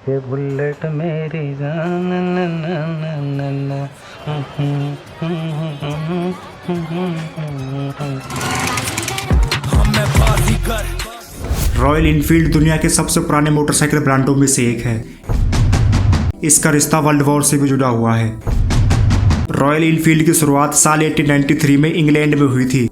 ये बुलेट मेरी जान ना ना ना ना ना। रॉयल इनफील्ड दुनिया के सबसे पुराने मोटरसाइकिल ब्रांडों में से एक है। इसका रिश्ता वर्ल्ड वॉर से भी जुड़ा हुआ है। रॉयल इनफील्ड की शुरुआत साल 1893 में इंग्लैंड में हुई थी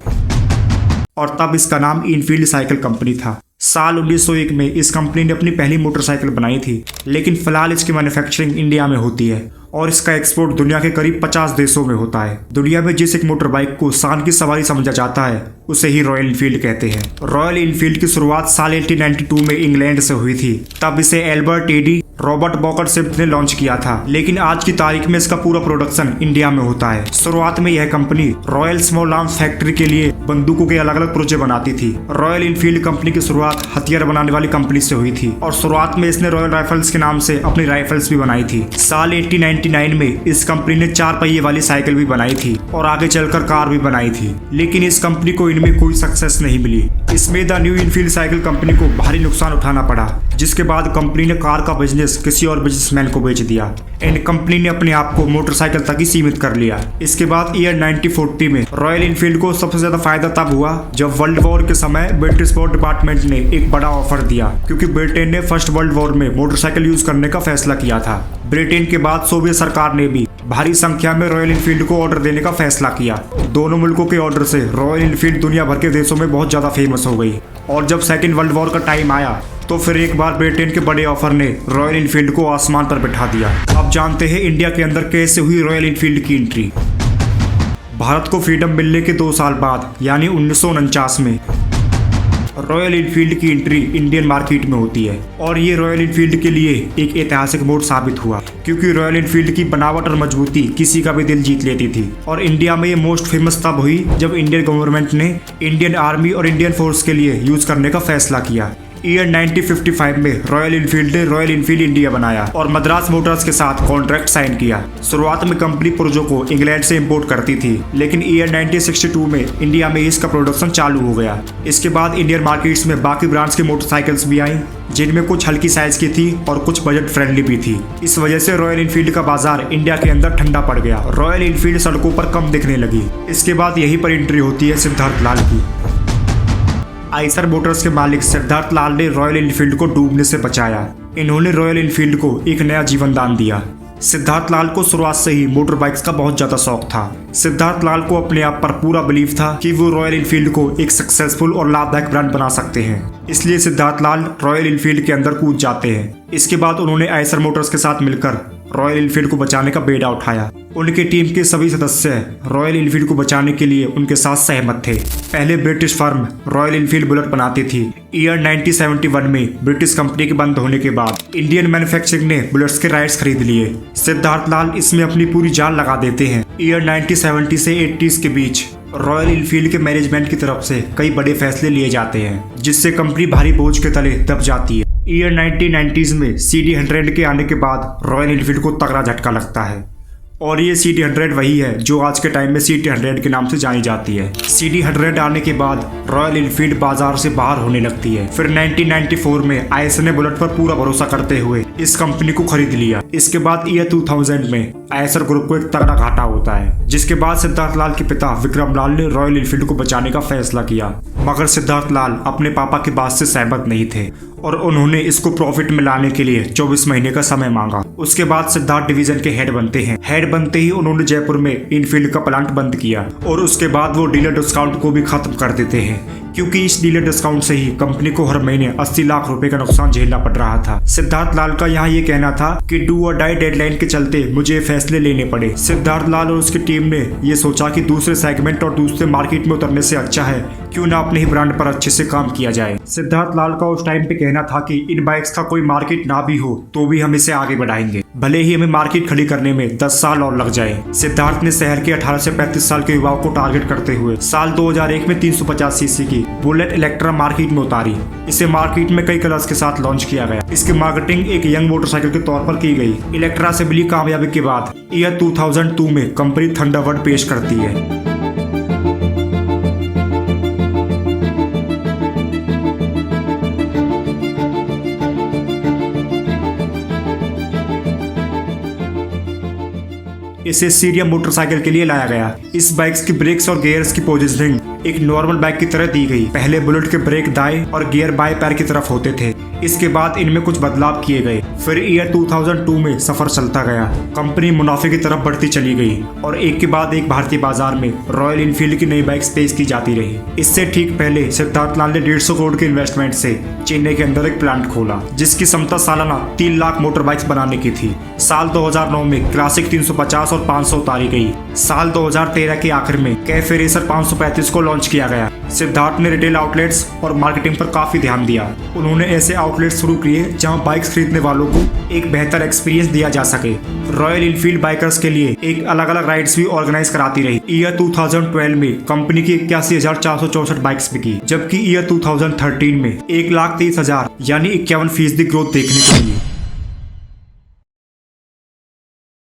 और तब इसका नाम इनफील्ड साइकिल कंपनी था। साल 1901 में इस कंपनी ने अपनी पहली मोटरसाइकिल बनाई थी, लेकिन फिलहाल इसकी मैन्युफैक्चरिंग इंडिया में होती है और इसका एक्सपोर्ट दुनिया के करीब 50 देशों में होता है। दुनिया में जिस एक मोटर बाइक को शान की सवारी समझा जाता है उसे ही रॉयल इनफील्ड कहते हैं। रॉयल इनफील्ड की शुरुआत साल 1892 में इंग्लैंड से हुई थी। तब इसे एल्बर्ट एडी रॉबर्ट बॉकरशिफ्ट ने लॉन्च किया था, लेकिन आज की तारीख में इसका पूरा प्रोडक्शन इंडिया में होता है। शुरुआत में यह company royal small arms factory के लिए बंदूकों के अलग अलग प्रोजेक्ट बनाती थी। रॉयल इनफील्ड कंपनी की शुरुआत हथियार बनाने वाली कंपनी से हुई थी और शुरुआत में इसने रॉयल राइफल्स के नाम से अपनी राइफल्स भी बनाई थी। साल 1899 में इस कंपनी ने 4 पहिए वाली साइकिल भी बनाई थी और आगे चलकर कार भी बनाई थी, लेकिन इस कंपनी को इनमें कोई सक्सेस नहीं मिली। इसमें the new Enfield cycle company को भारी नुकसान उठाना पड़ा, जिसके बाद कंपनी ने कार का बिजनेस किसी और बिजनेसमैन को बेच दिया एंड कंपनी ने अपने आप को मोटरसाइकिल तक ही सीमित कर लिया। इसके बाद ईयर 1940 में रॉयल इनफील्ड को सबसे ज्यादा फायदा तब हुआ जब वर्ल्ड वॉर के समय ब्रिटिश वॉर डिपार्टमेंट ने एक बड़ा ऑफर दिया, क्योंकि ब्रिटेन ने फर्स्ट वर्ल्ड वॉर में मोटरसाइकिल यूज करने का फैसला किया था। ब्रिटेन के बाद सोवियत सरकार ने भी भारी संख्या में रॉयल इनफील्ड को ऑर्डर देने का फैसला किया। दोनों मुल्कों के ऑर्डर से रॉयल इनफील्ड दुनिया भर के देशों में बहुत ज्यादा फेमस हो गई और जब सेकेंड वर्ल्ड वॉर का टाइम आया तो फिर एक बार ब्रिटेन के बड़े ऑफर ने रॉयल इनफील्ड को आसमान पर बिठा दिया। अब जानते हैं इंडिया के अंदर कैसे हुई रॉयल इनफील्ड की एंट्री। भारत को फ्रीडम मिलने के 2 साल बाद यानी 1949 में रॉयल इनफील्ड की एंट्री इंडियन मार्केट में होती है और ये रॉयल इनफील्ड के लिए एक ऐतिहासिक मोड़ साबित हुआ, क्योंकि रॉयल इनफील्ड की बनावट और मजबूती किसी का भी दिल जीत लेती थी। और इंडिया में ये मोस्ट फेमस तब हुई जब इंडियन गवर्नमेंट ने इंडियन आर्मी और इंडियन फोर्स के लिए यूज करने का फैसला किया। ईयर 1955 में रॉयल इनफील्ड ने रॉयल इनफील्ड इंडिया बनाया और मद्रास मोटर्स के साथ कॉन्ट्रैक्ट साइन किया। शुरुआत में कंपनी पुर्जों को इंग्लैंड से इंपोर्ट करती थी, लेकिन ईयर 1962 में इंडिया में इसका प्रोडक्शन चालू हो गया। इसके बाद इंडियन मार्केट्स में बाकी ब्रांड्स की मोटरसाइकिल्स भी आई, जिनमें कुछ हल्की साइज की थी और कुछ बजट फ्रेंडली भी थी। इस वजह से रॉयल इनफील्ड का बाजार इंडिया के अंदर ठंडा पड़ गया। रॉयल इनफील्ड सड़कों पर कम दिखने लगी। इसके बाद यहीं पर एंट्री होती है सिद्धार्थ लाल की। आइसर मोटर्स के मालिक सिद्धार्थ लाल ने रॉयल इनफील्ड को डूबने से बचाया। इन्होंने रॉयल इनफील्ड को एक नया जीवन दान दिया। सिद्धार्थ लाल को शुरुआत से ही मोटर बाइक्स का बहुत ज्यादा शौक था। सिद्धार्थ लाल को अपने आप पर पूरा बिलीव था कि वो रॉयल इनफील्ड को एक सक्सेसफुल और लाभदायक ब्रांड बना सकते हैं, इसलिए सिद्धार्थ लाल रॉयल इनफील्ड के अंदर कूद जाते हैं। इसके बाद उन्होंने आइसर मोटर्स के साथ मिलकर रॉयल इनफील्ड को बचाने का बेड़ा उठाया। उनके टीम के सभी सदस्य रॉयल इनफील्ड को बचाने के लिए उनके साथ सहमत थे। पहले British firm royal Enfield bullet बनाती थी। ईयर 1971 में ब्रिटिश कंपनी के बंद होने के बाद इंडियन मैन्युफैक्चरिंग ने बुलेट्स के राइट्स खरीद लिए। सिद्धार्थ लाल इसमें अपनी पूरी जान लगा देते हैं। ईयर 1970 से 80s के बीच रॉयल इनफील्ड के मैनेजमेंट की तरफ से कई बड़े फैसले लिए जाते हैं, जिससे कंपनी भारी बोझ के तले दब जाती है। ईयर 1990s में CD100 के आने के बाद रॉयल इनफील्ड को तगड़ा झटका लगता है और ये CD100 वही है जो आज के टाइम में CT100 के नाम से जानी जाती है। CD100 आने के बाद रॉयल इनफील्ड बाजार से बाहर होने लगती है। फिर 1994 में आइसर ने बुलेट पर पूरा भरोसा करते हुए इस कंपनी को खरीद लिया। इसके बाद ईयर 2000 में आइसर ग्रुप को एक तगड़ा घाटा होता है, जिसके बाद सिद्धार्थ लाल के पिता विक्रम लाल ने रॉयल इनफील्ड को बचाने का फैसला किया, मगर सिद्धार्थ लाल अपने पापा की बात से सहमत नहीं थे और उन्होंने इसको प्रॉफिट में लाने के लिए 24 महीने का समय मांगा। उसके बाद सिद्धार्थ डिवीजन के हेड बनते हैं। हेड बनते ही उन्होंने जयपुर में इनफील्ड का प्लांट बंद किया और उसके बाद वो डीलर डिस्काउंट को भी खत्म कर देते हैं, क्योंकि इस डीलर डिस्काउंट से ही कंपनी को हर महीने 80 लाख रुपए का नुकसान झेलना पड़ रहा था। सिद्धार्थ लाल का यहाँ ये कहना था कि डू और डाई डेडलाइन के चलते मुझे फैसले लेने पड़े। सिद्धार्थ लाल और उसकी टीम ने ये सोचा कि दूसरे सेगमेंट और दूसरे मार्केट में उतरने से अच्छा है क्यों ना अपने ही ब्रांड पर अच्छे से काम किया जाए। सिद्धार्थ लाल का उस टाइम पे कहना था कि इन बाइक्स का कोई मार्केट ना भी हो तो भी हम इसे आगे बढ़ाएंगे, भले ही हमें मार्केट खड़ी करने में 10 साल और लग जाए। सिद्धार्थ ने शहर के 18 से 35 साल के युवाओं को टारगेट करते हुए साल 2001 में 350 सीसी की बुलेट इलेक्ट्रा मार्केट में उतारी। इसे मार्केट में कई कलर्स के साथ लॉन्च किया गया। इसकी मार्केटिंग एक यंग मोटरसाइकिल के तौर पर की गई। इलेक्ट्रा से मिली कामयाबी के बाद ईयर 2002 में कंपनी थंडरबर्ड पेश करती है। इसे सीरिया मोटरसाइकिल के लिए लाया गया। इस बाइक्स की ब्रेक्स और गियर्स की पोजीशनिंग एक नॉर्मल बाइक की तरह दी गई। पहले बुलेट के ब्रेक दाएं और गियर बाएं पैर की तरफ होते थे। इसके बाद इनमें कुछ बदलाव किए गए। फिर ईयर 2002 में सफर चलता गया। कंपनी मुनाफे की तरफ बढ़ती चली गई और एक के बाद एक भारतीय बाजार में रॉयल इनफील्ड की नई बाइक्स पेश की जाती रही। इससे ठीक पहले सिद्धार्थ लाल ने 150 करोड़ के इन्वेस्टमेंट से चेन्नई के अंदर एक प्लांट खोला, जिसकी क्षमता सालाना 3 लाख मोटर बाइक्स बनाने की थी। साल 2009 में क्लासिक 350 और 500 उतारी गई। साल 2013 के आखिर में कैफे रेसर 535 को लॉन्च किया गया। सिद्धार्थ ने रिटेल आउटलेट्स और मार्केटिंग पर काफी ध्यान दिया। उन्होंने ऐसे आउटलेट शुरू किए जहां बाइक्स खरीदने वालों को एक बेहतर एक्सपीरियंस दिया जा सके। रॉयल इनफील्ड बाइकर्स के लिए एक अलग अलग राइड्स भी ऑर्गेनाइज कराती रही। ईयर 2012 में कंपनी की 81,464 बाइक्स बिकी, जबकि ईयर 2013 में 1,30,000 यानी 51% ग्रोथ देखने को मिली।